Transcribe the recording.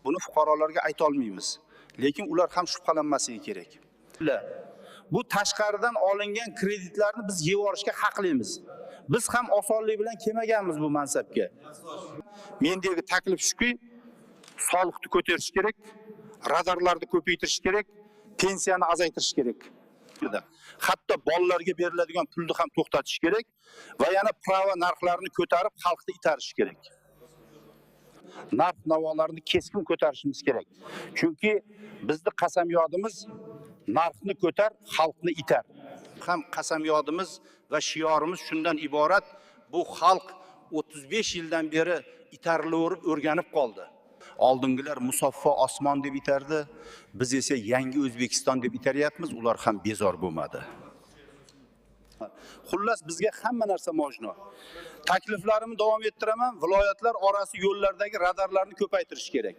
buni fuqarolarga ayta olmaymiz. Lekin ular ham shubhalanmasligi kerak. Bu tashqaridan olingan kreditlarni biz yeb olishga haqlimiz. Biz ham osonlik bilan kelmaganmiz bu mansabga. Mendagi taklif shuki, soliqni ko'tarish kerak, radarlarni ko'paytirish kerak, pensiyani azaytirish kerak. Hatto bolalarga beriladigan pulni ham to'xtatish kerak va yana prava narxlarini ko'tarib xalqni itarish kerak. Narx-navolarni keskin ko'tarishimiz kerak. Chunki bizning qasamyodimiz narxni ko'tar, xalqni itar. Ham qasamyodimiz va shiorimiz shundan iborat. Bu xalq 35 yildan beri itarilaverib o'rganib qoldi. Oldingilar musaffo osmon deb itardi, biz esa yangi O'zbekiston deb itaryapmiz, ular ham bezor bo'lmadi. Xullas bizga hamma narsa mojno. Takliflarimni davom ettiraman, viloyatlar orasi yo'llardagi radarlarni ko'paytirish kerak.